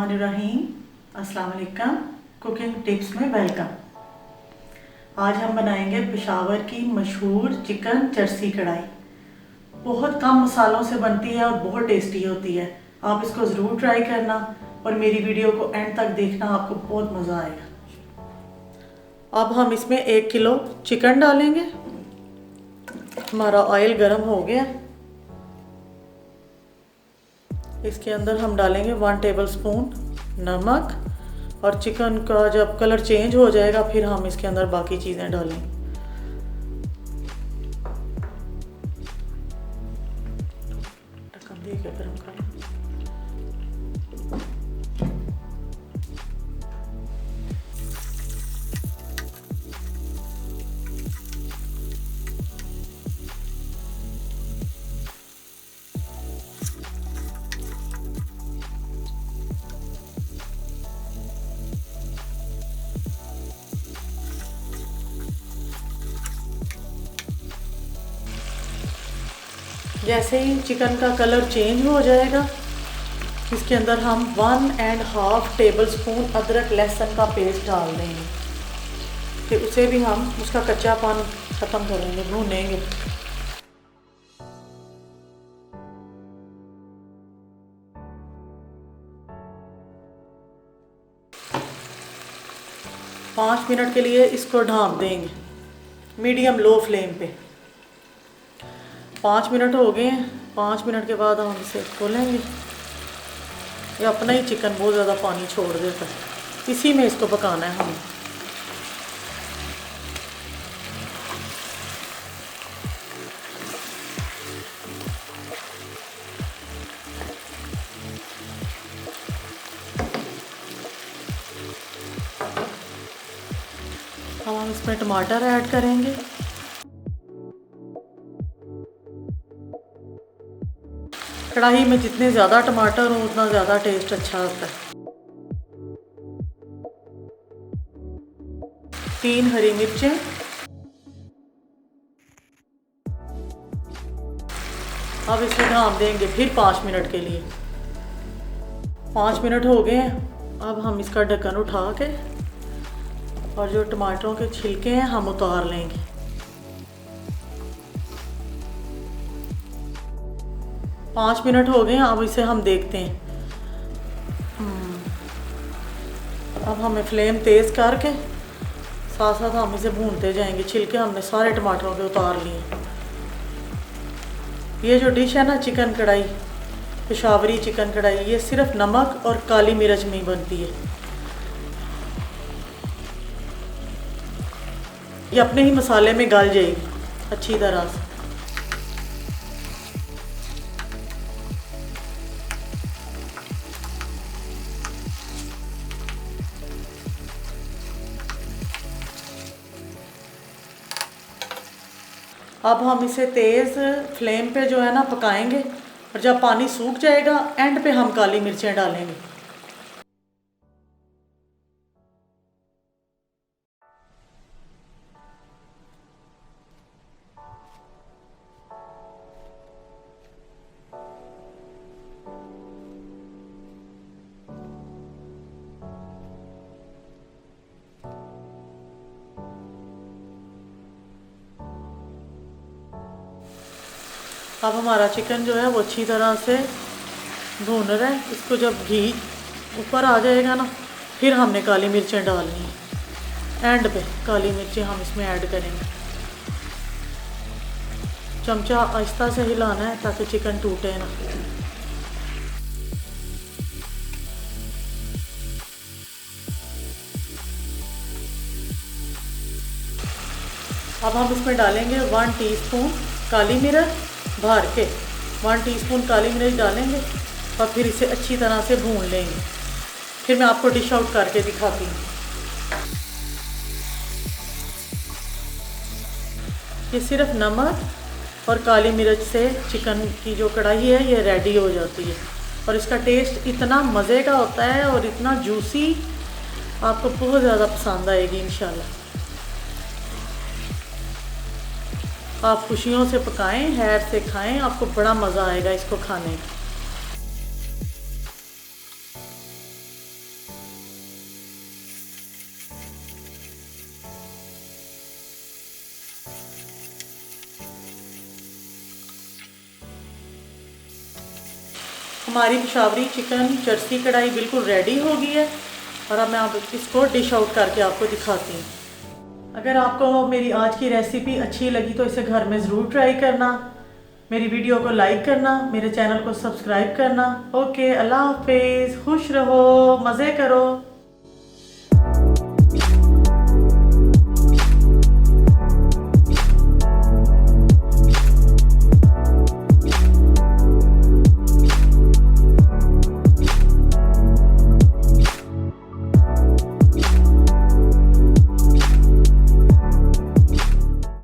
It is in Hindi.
बिस्मिल्लाहिर्रहमानिर्रहीम। अस्सलाम वालेकुम। कुकिंग टिप्स में वेलकम। आज हम बनाएंगे पेशावर की मशहूर चिकन चरसी कढ़ाई। बहुत कम मसालों से बनती है और बहुत टेस्टी होती है। आप इसको ज़रूर ट्राई करना और मेरी वीडियो को एंड तक देखना, आपको बहुत मज़ा आएगा। अब हम इसमें 1 किलो चिकन डालेंगे। हमारा ऑयल गर्म हो गया। इसके अंदर हम डालेंगे 1 टेबलस्पून नमक और चिकन का जब कलर चेंज हो जाएगा फिर हम इसके अंदर बाकी चीज़ें डालेंगे। ढक्कन दे के गर्म कर। जैसे ही चिकन का कलर चेंज हो जाएगा इसके अंदर हम 1.5 टेबलस्पून अदरक लहसुन का पेस्ट डाल देंगे। फिर उसे भी हम उसका कच्चापन ख़त्म करेंगे, भूनेंगे। पाँच मिनट के लिए इसको ढाँप देंगे मीडियम लो फ्लेम पे। 5 मिनट हो गए हैं। 5 मिनट के बाद हम इसे खोलेंगे। ये अपना ही चिकन बहुत ज़्यादा पानी छोड़ देता है, इसी में इसको पकाना है हमें। अब हम इसमें टमाटर ऐड करेंगे। कढ़ाई में जितने ज़्यादा टमाटर हो उतना ज़्यादा टेस्ट अच्छा आता है। 3 हरी मिर्चें, अब इसे ढाँप देंगे फिर 5 मिनट के लिए। 5 मिनट हो गए हैं। अब हम इसका ढक्कन उठा के और जो टमाटरों के छिलके हैं हम उतार लेंगे। पाँच मिनट हो गए हैं। अब इसे हम देखते हैं। अब हमें फ्लेम तेज़ करके साथ साथ हम इसे भूनते जाएंगे। छिलके हमने सारे टमाटरों के उतार लिए। ये जो डिश है ना चिकन कढ़ाई, पेशावरी चिकन कढ़ाई, ये सिर्फ नमक और काली मिर्च में ही बनती है। ये अपने ही मसाले में गल जाएगी अच्छी तरह से। अब हम इसे तेज़ फ्लेम पे जो है ना पकाएंगे और जब पानी सूख जाएगा एंड पे हम काली मिर्चें डालेंगे। अब हमारा चिकन जो है वो अच्छी तरह से भून रहा है। इसको जब घी ऊपर आ जाएगा ना फिर हमने काली मिर्चें डालनी है। एंड पे काली मिर्चें हम इसमें ऐड करेंगे। चमचा आहिस्ता से हिलाना है ताकि चिकन टूटे ना। अब हम इसमें डालेंगे 1 टीस्पून काली मिर्च भर के। 1 टीस्पून काली मिर्च डालेंगे और फिर इसे अच्छी तरह से भून लेंगे। फिर मैं आपको डिश आउट करके दिखाती हूँ। ये सिर्फ नमक और काली मिर्च से चिकन की जो कढ़ाई है ये रेडी हो जाती है और इसका टेस्ट इतना मज़े का होता है और इतना जूसी, आपको बहुत ज़्यादा पसंद आएगी इंशाल्लाह। आप खुशियों से पकाएं, हैर से खाएं, आपको बड़ा मज़ा आएगा इसको खाने का। हमारी पेशावरी चिकन चरसी कढ़ाई बिल्कुल रेडी हो गई है और अब मैं आप इसको डिश आउट करके आपको दिखाती हूँ। अगर आपको मेरी आज की रेसिपी अच्छी लगी तो इसे घर में ज़रूर ट्राई करना, मेरी वीडियो को लाइक करना, मेरे चैनल को सब्सक्राइब करना। ओके, अल्लाह हाफिज़, खुश रहो, मज़े करो।